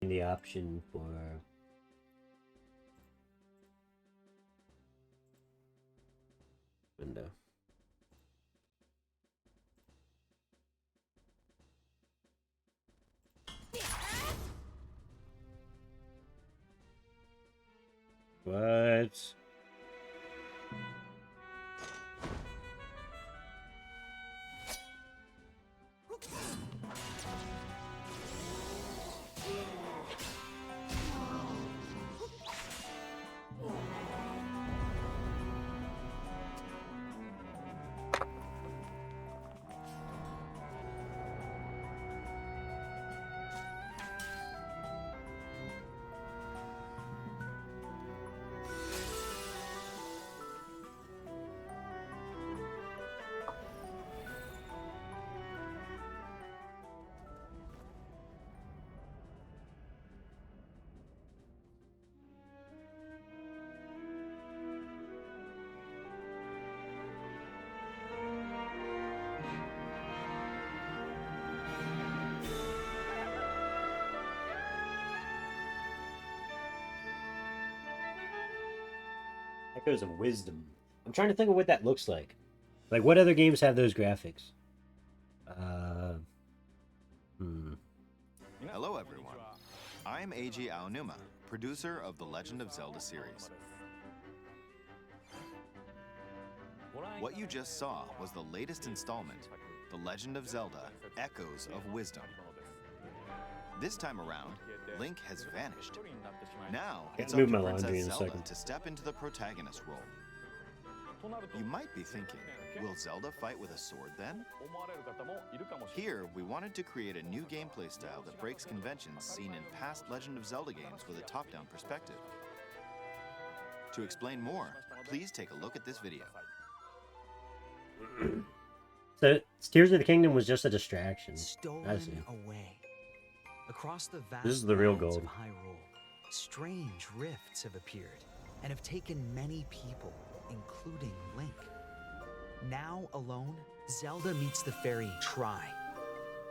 the option for window. What? Echoes of Wisdom. I'm trying to think of what that looks like. Like, what other games have those graphics? Hello, everyone. I'm Eiji Aonuma, producer of the Legend of Zelda series. What you just saw was the latest installment, The Legend of Zelda: Echoes of Wisdom. This time around, Link has vanished. Now, it's up move to my laundry Princess in a Zelda second. to step into the protagonist role. You might be thinking, will Zelda fight with a sword then? Here, we wanted to create a new gameplay style that breaks conventions seen in past Legend of Zelda games with a top-down perspective. To explain more, please take a look at this video. So, Tears of the Kingdom was just a distraction. I Stolen see. away. Across the vast This is the real lands gold. of Hyrule, strange rifts have appeared and have taken many people, including Link. Now alone, Zelda meets the fairy Tri,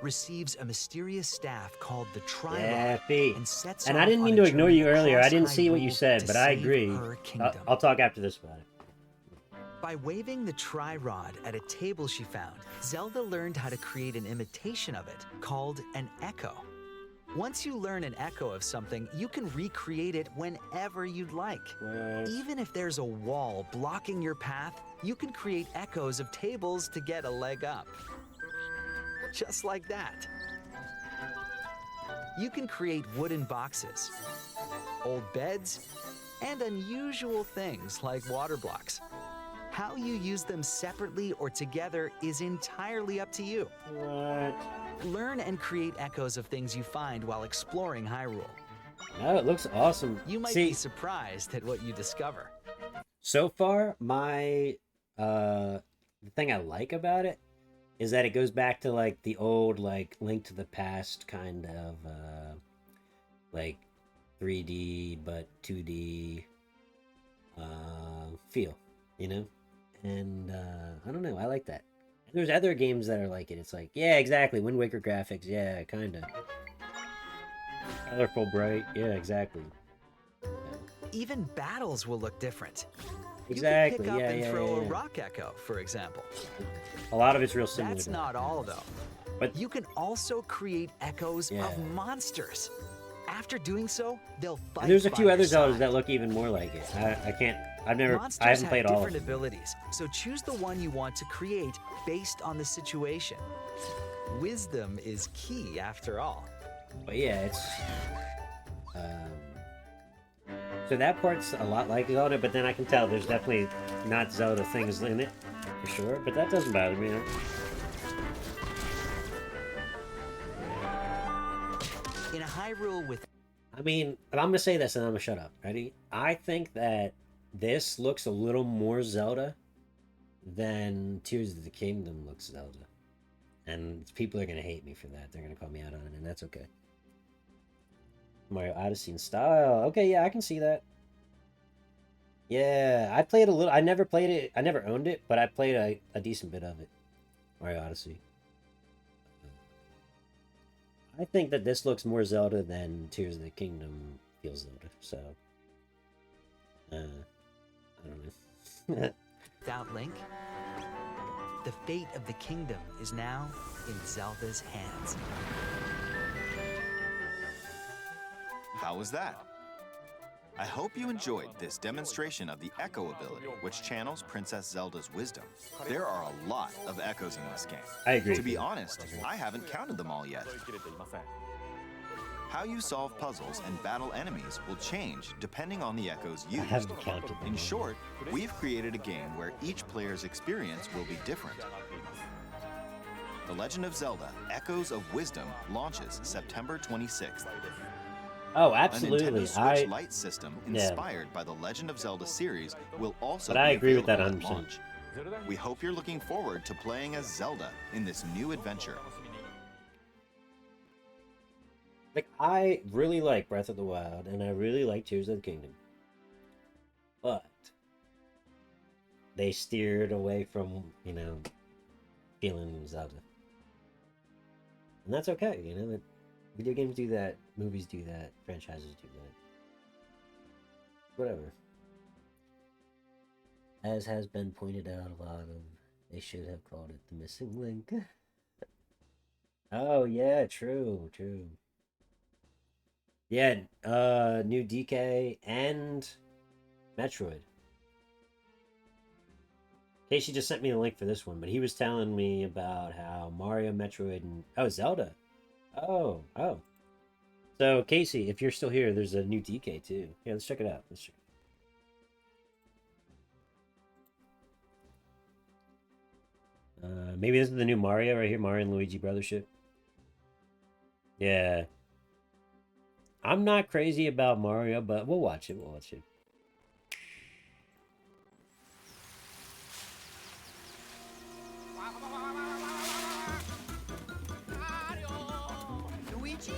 receives a mysterious staff called the Tri Yeah, Rod, Fee. and sets And I off didn't on mean a to ignore journey you earlier. I across didn't see what you Hyrule said, to but I save agree. her kingdom. I'll talk after this about it. By waving the Tri-Rod at a table she found, Zelda learned how to create an imitation of it, called an echo. Once you learn an echo of something, you can recreate it whenever you'd like. What? Even if there's a wall blocking your path, you can create echoes of tables to get a leg up. Just like that. You can create wooden boxes, old beds, and unusual things like water blocks. How you use them separately or together is entirely up to you. What? Learn and create echoes of things you find while exploring Hyrule. No, it looks awesome. You might See, be surprised at what you discover. so far, the thing I like about it is that it goes back to like the old like Link to the Past kind of like 3D but 2D feel, you know? And I don't know, I like that. There's other games that are like it. It's like, yeah, exactly. Wind Waker graphics, yeah, kind of. Colorful, bright, yeah, exactly. Even battles will look different. Exactly, You could pick up yeah, and yeah, throw yeah, a yeah. rock echo, for example. A lot of it's real similar. That's to not that. all, though. But You can also create echoes Yeah. of monsters. After doing so, they'll fight. and there's a by few your other Zeldas side. that look even more like it. I can't. I Monsters haven't have played all of different them. abilities, so choose the one you want to create based on the situation. Wisdom is key, after all. But yeah, it's. So that part's a lot like Zelda, but then I can tell there's definitely not Zelda things in it, for sure. But that doesn't bother me. In a Hyrule with I mean, I'm gonna say this and I'm gonna shut up. Ready? I think that this looks a little more Zelda than Tears of the Kingdom looks Zelda. And people are gonna hate me for that. They're gonna call me out on it, and that's okay. Mario Odyssey in style. Okay, yeah, I can see that. Yeah, I played a little. I never played it. I never owned it, but I played a decent bit of it. Mario Odyssey. I think that this looks more Zelda than Tears of the Kingdom feels Zelda. So, I don't know. Without Link, the fate of the kingdom is now in Zelda's hands. How was that? I hope you enjoyed this demonstration of the Echo ability, which channels Princess Zelda's wisdom. There are a lot of echoes in this game. I agree. To be honest, I haven't counted them all yet. How you solve puzzles and battle enemies will change depending on the echoes used. I haven't counted them. In short, we've created a game where each player's experience will be different. The Legend of Zelda: Echoes of Wisdom launches September 26th. Oh, A absolutely. Nintendo Switch Lite system inspired by the Legend of Zelda series will also But I be agree with that available at 100%. launch. We hope you're looking forward to playing as Zelda in this new adventure. Like, I really like Breath of the Wild, and I really like Tears of the Kingdom. But they steered away from, feeling Zelda. And that's okay, that video games do that, movies do that, franchises do that. Whatever. As has been pointed out a lot of, they should have called it The Missing Link. Oh, yeah, true. Yeah, new DK and Metroid. Casey just sent me the link for this one, but he was telling me about how Mario, Metroid, and... Oh, Zelda. Oh. So, Casey, if you're still here, there's a new DK, too. Yeah, let's check it out. Maybe this is the new Mario right here, Mario and Luigi Brothership. Yeah. I'm not crazy about Mario, but we'll watch it. Luigi?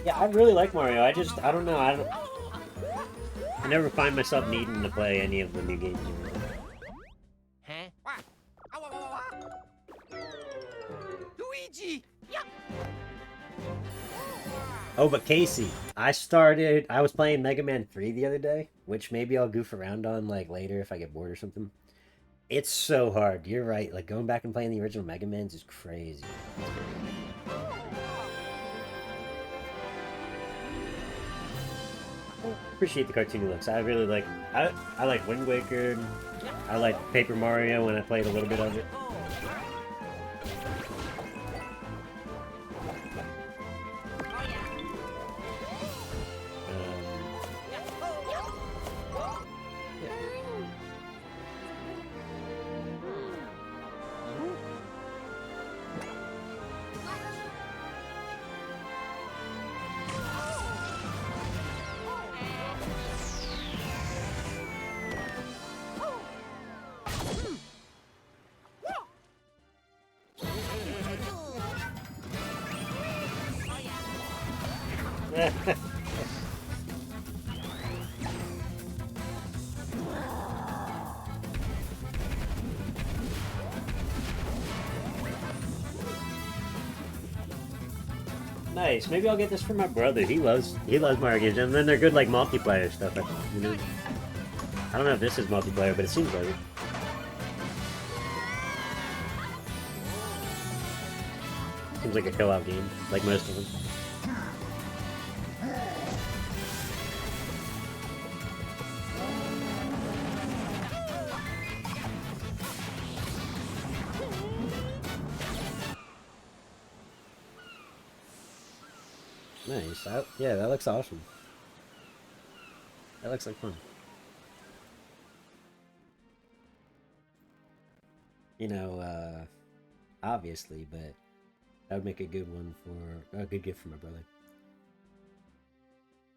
Yeah, I really like Mario. I don't know. I never find myself needing to play any of the new games. Luigi! Oh, but Casey, I was playing Mega Man 3 the other day, which maybe I'll goof around on like later if I get bored or something. It's so hard. You're right. Like going back and playing the original Mega Mans is crazy. I appreciate the cartoony looks. I really like. I like Wind Waker. I like Paper Mario when I played a little bit of it. Nice. Maybe I'll get this for my brother. He loves Mario games, and then they're good like multiplayer stuff. I don't know if this is multiplayer, but it seems like it. Seems like a co-op game, like most of them. Nice. Yeah, that looks awesome. That looks like fun. Obviously, but that would make a good one for a good gift for my brother.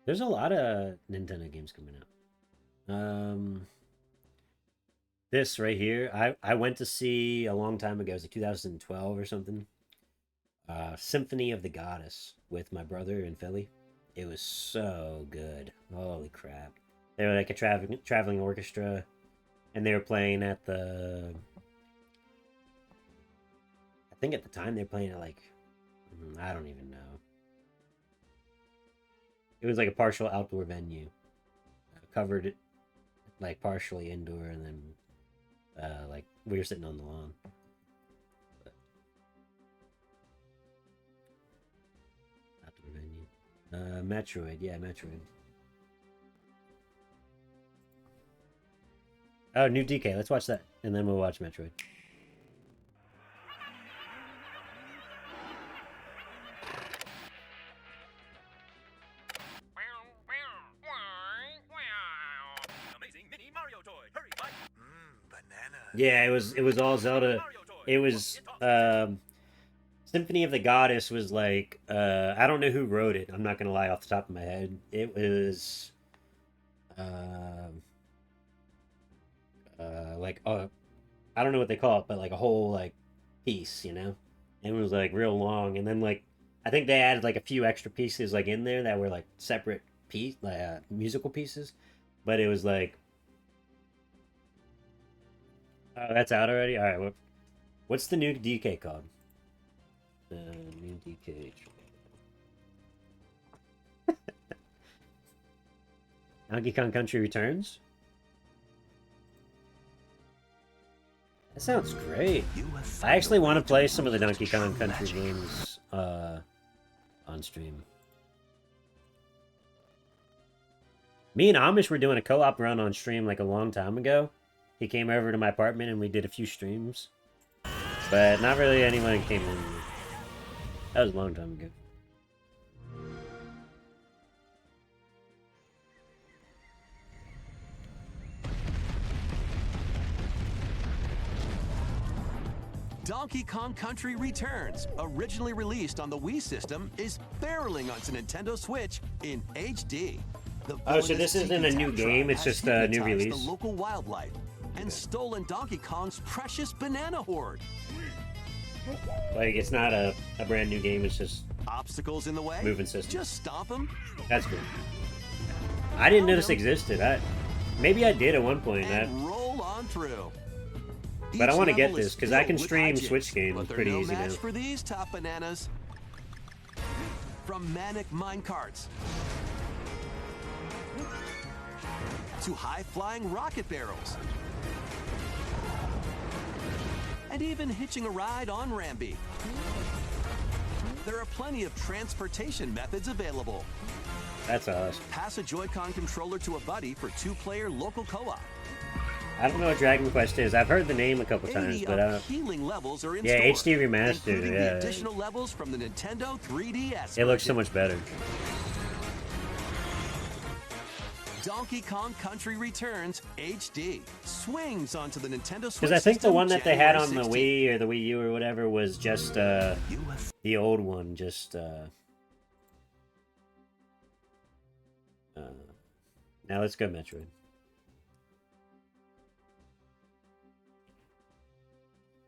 There's a lot of Nintendo games coming out. This right here, I went to see a long time ago. It was like 2012 or something. Symphony of the Goddess with my brother in Philly. It was so good. Holy crap. They were like a traveling orchestra, and they were playing at the... I think at the time they were playing at like I don't even know. It was like a partial outdoor venue. Covered it like partially indoor, and then like we were sitting on the lawn. But... outdoor venue. Metroid, yeah, Metroid. Oh, new DK. Let's watch that, and then we'll watch Metroid. Yeah, it was all Zelda. It was Symphony of the Goddess was like I don't know who wrote it. I'm not gonna lie off the top of my head. It was like I don't know what they call it, but like a whole like piece, you know. And it was like real long, and then like I think they added like a few extra pieces like in there that were like separate musical pieces, but it was like. Oh, that's out already? Alright, what's the new DK called? New DK. Donkey Kong Country Returns? That sounds great. I actually want to play some of the Donkey Kong Country games on stream. Me and Amish were doing a co-op run on stream like a long time ago. He came over to my apartment and we did a few streams. But not really anyone came in. That was a long time ago. Donkey Kong Country Returns, originally released on the Wii system, is barreling onto Nintendo Switch in HD. Oh, so this isn't a new game, it's just a new release? The local wildlife and stolen Donkey Kong's precious banana hoard. Like, it's not a brand new game, it's just obstacles in the way. Moving system. Just stomp them. That's good. I didn't know this existed. Maybe I did at one point. And roll on through. But I want to get this because I can stream Switch games pretty easy now. For these top bananas, from manic minecarts to high-flying rocket barrels, and even hitching a ride on Rambi. There are plenty of transportation methods available. That's awesome. Pass a Joy-Con controller to a buddy for 2-player local co-op. I don't know what Dragon Quest is. I've heard the name a couple times, but I don't... healing levels are in yeah, store, HD remastered. including yeah, the additional levels from the Nintendo 3DS. It looks so much better. Donkey Kong Country Returns HD swings onto the Nintendo Switch. Because I think the one that they had on the 16th. Wii or the Wii U or whatever was just the old one. Just now let's go Metroid.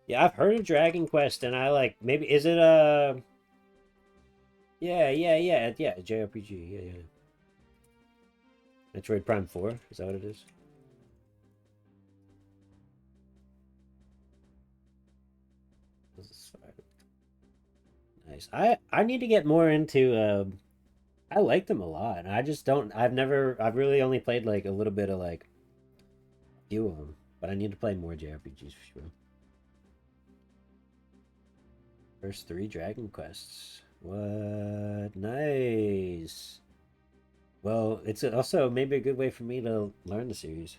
Yeah, I've heard of Dragon Quest, and I like maybe is it yeah JRPG yeah. Metroid Prime 4, is that what it is? Nice. I need to get more into I like them a lot. I just don't I've really only played like a little bit of like a few of them, but I need to play more JRPGs for sure. First 3 Dragon Quests. What? Nice. Well, it's also maybe a good way for me to learn the series.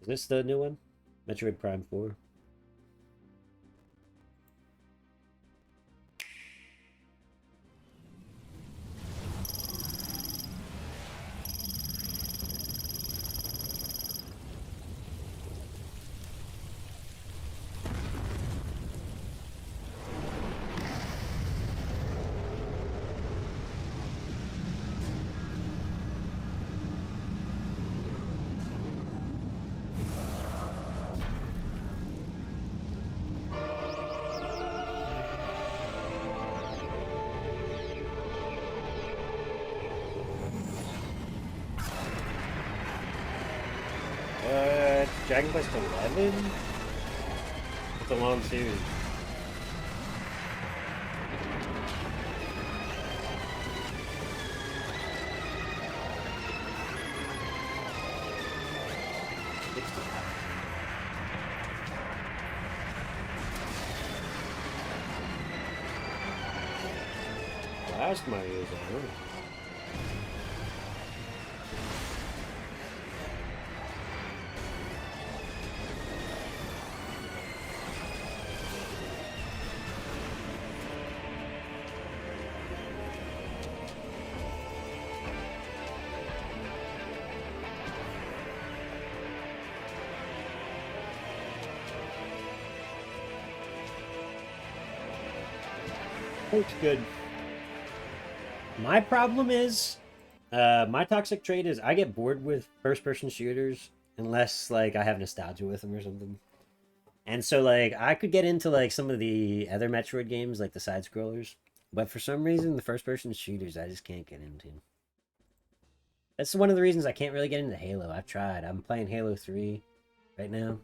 Is this the new one? Metroid Prime 4? Dragon Quest 11? It's a long series. last Mario's on. Looks good. My problem is, my toxic trait is I get bored with first-person shooters unless like I have nostalgia with them or something. And so like I could get into like some of the other Metroid games, like the side scrollers, but for some reason the first-person shooters I just can't get into. That's one of the reasons I can't really get into Halo. I've tried. I'm playing Halo 3 right now,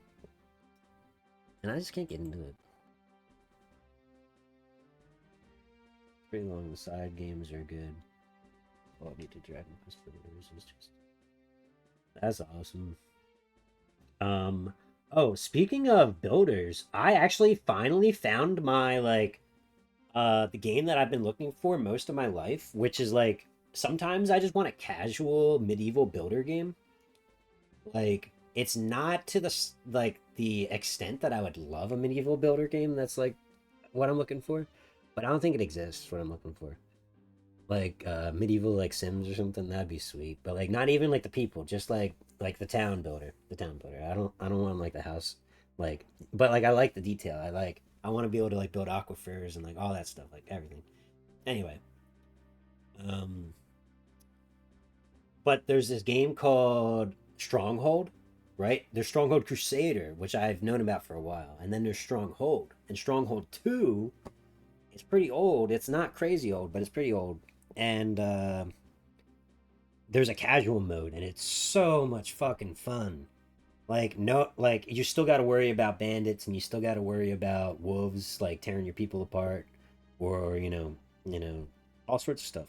and I just can't get into it. Pretty long. The side games are good. Oh, I need to Dragon Quest for those. It's just that's awesome. Oh, speaking of builders, I actually finally found my like the game that I've been looking for most of my life, which is like sometimes I just want a casual medieval builder game. Like it's not to the extent that I would love a medieval builder game that's like what I'm looking for. But I don't think it exists, what I'm looking for. Like, medieval, like, Sims or something, that'd be sweet. But, like, not even, like, the people, just, like the town builder. The town builder. I don't want, like, the house, like... But, like, I like the detail. I want to be able to, like, build aquifers and, like, all that stuff, like, everything. Anyway. But there's this game called Stronghold, right? There's Stronghold Crusader, which I've known about for a while. And then there's Stronghold. And Stronghold 2... It's pretty old. It's not crazy old, but it's pretty old. And there's a casual mode, and it's so much fucking fun. Like, no, like, you still got to worry about bandits, and you still got to worry about wolves, like, tearing your people apart, or, you know, all sorts of stuff.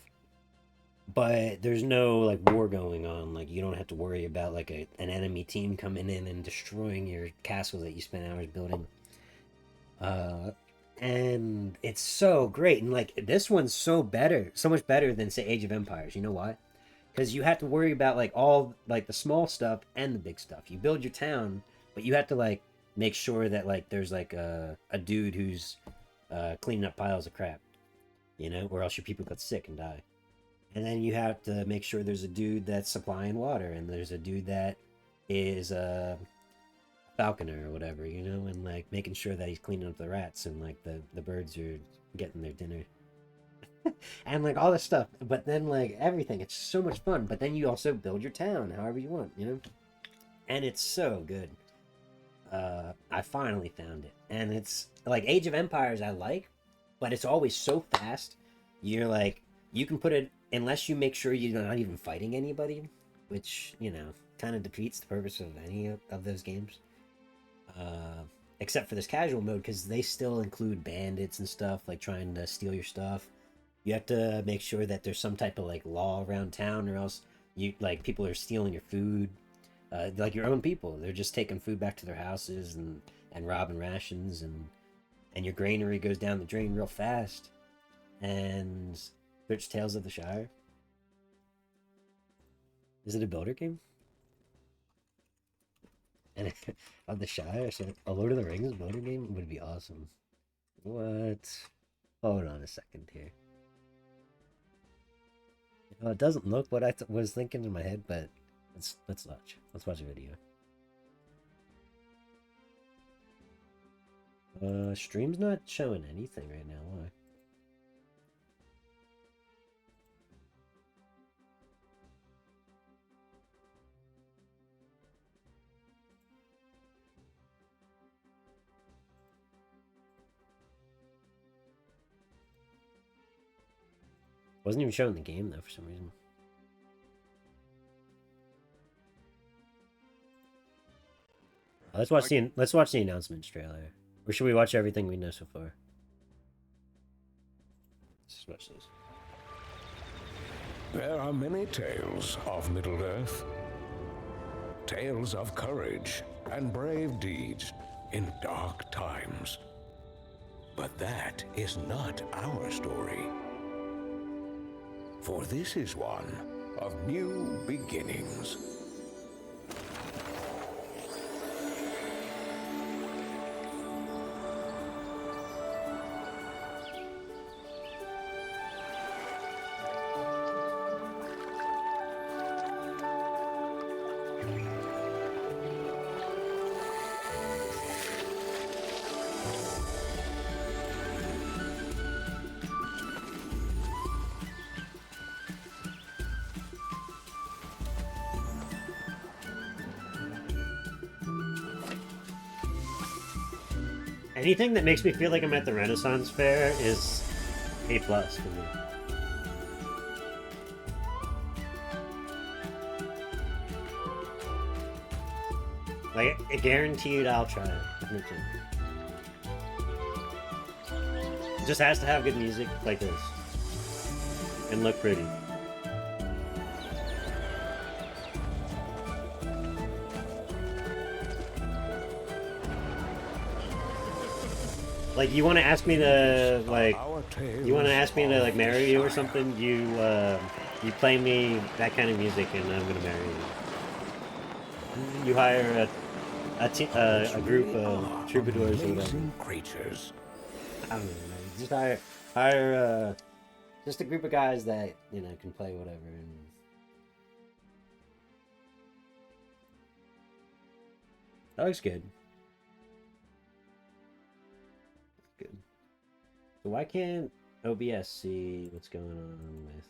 But there's no, like, war going on. Like, you don't have to worry about, like, an enemy team coming in and destroying your castle that you spent hours building. And it's so great, and like this one's so much better than say Age of Empires. You know why? Because you have to worry about like all like the small stuff and the big stuff. You build your town, but you have to like make sure that like there's like a dude who's cleaning up piles of crap, you know, or else your people get sick and die. And then you have to make sure there's a dude that's supplying water, and there's a dude that is falconer or whatever, you know, and like making sure that he's cleaning up the rats and like the birds are getting their dinner and like all this stuff. But then like everything, it's so much fun. But then you also build your town however you want, you know, and it's so good. I finally found it, and it's like Age of Empires I like, but it's always so fast. You're like, you can put it, unless you make sure you're not even fighting anybody, which, you know, kind of defeats the purpose of any of those games. Except for this casual mode, because they still include bandits and stuff, like trying to steal your stuff. You have to make sure that there's some type of like law around town, or else you like people are stealing your food, like your own people. They're just taking food back to their houses and robbing rations, and your granary goes down the drain real fast. And search Tales of the Shire. Is it a builder game? And of the Shire, so a Lord of the Rings builder game would be awesome. What? Hold on a second here. You know, it doesn't look what I was thinking in my head, but let's watch. Let's watch a video. Stream's not showing anything right now. Why? Wasn't even showing the game though for some reason. Let's watch the announcements trailer. Or should we watch everything we know so far? Let's watch this. There are many tales of Middle-earth. Tales of courage and brave deeds in dark times. But that is not our story. for this is one of new beginnings. Anything that makes me feel like I'm at the Renaissance Fair is A+ for me. Like, I guaranteed I'll try it. It just has to have good music like this. And look pretty. Like, you want to ask me to, like, you want to ask me to, like, marry you or something? You play me that kind of music and I'm gonna marry you. You hire a group of troubadours or whatever. Creatures. I don't know, man. Just hire just a group of guys that, you know, can play whatever. And that looks good. Good. So why can't OBS see what's going on with...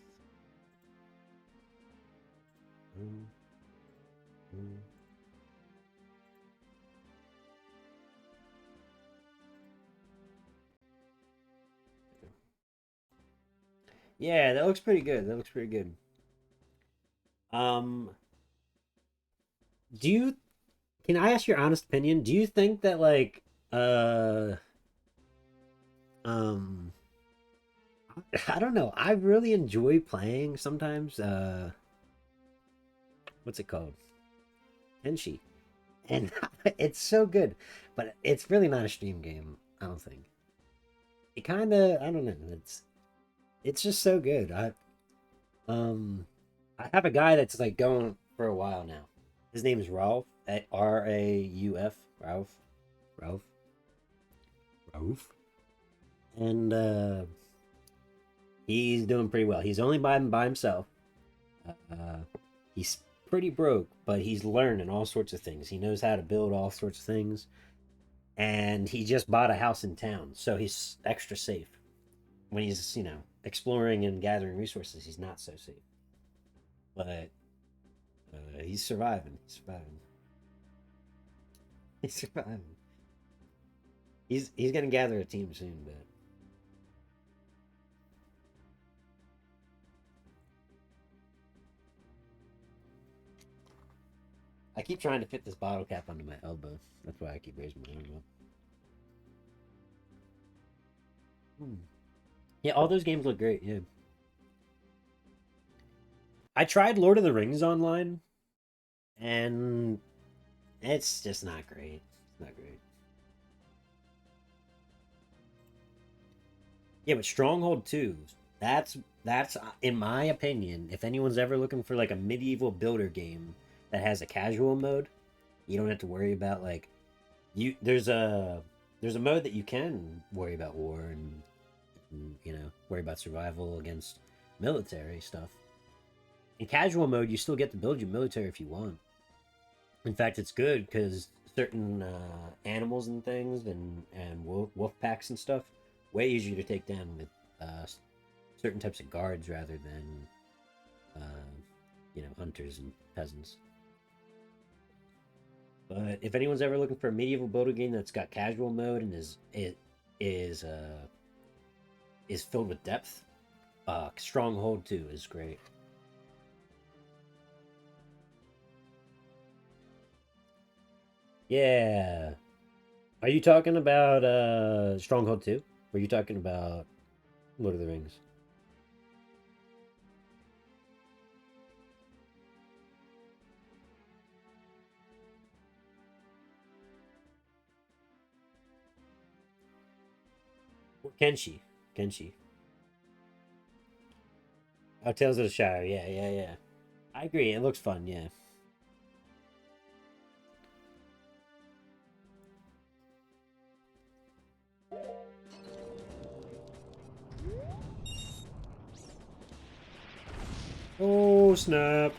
Yeah, that looks pretty good. That looks pretty good. Can I ask your honest opinion? Do you think that, like, I don't know. I really enjoy playing sometimes, what's it called? Tenchi. And it's so good, but it's really not a stream game, I don't think. It kind of, I don't know, it's just so good. I have a guy that's like going for a while now. His name is Ralph, R-A-U-F, Ralph. And he's doing pretty well. He's only by himself. He's pretty broke, but he's learning all sorts of things. He knows how to build all sorts of things. And he just bought a house in town, so he's extra safe. When he's, you know, exploring and gathering resources, he's not so safe. But he's surviving. He's surviving. He's gonna gather a team soon, but I keep trying to fit this bottle cap under my elbow. That's why I keep raising my arm up. Yeah, all those games look great, yeah. I tried Lord of the Rings online, and it's just not great. It's not great. Yeah, but Stronghold 2, that's in my opinion, if anyone's ever looking for like a medieval builder game that has a casual mode, you don't have to worry about like there's a mode that you can worry about war and you know, worry about survival against military stuff. In casual mode, you still get to build your military if you want. In fact, it's good because certain animals and things and wolf packs and stuff, way easier to take down with certain types of guards rather than you know, hunters and peasants. But if anyone's ever looking for a medieval builder game that's got casual mode and is filled with depth, Stronghold 2 is great. Yeah. Are you talking about Stronghold 2? Or are you talking about Lord of the Rings? Kenshi. Oh, Tales of the Shadow. Yeah, yeah, yeah. I agree. It looks fun. Yeah. Oh snap!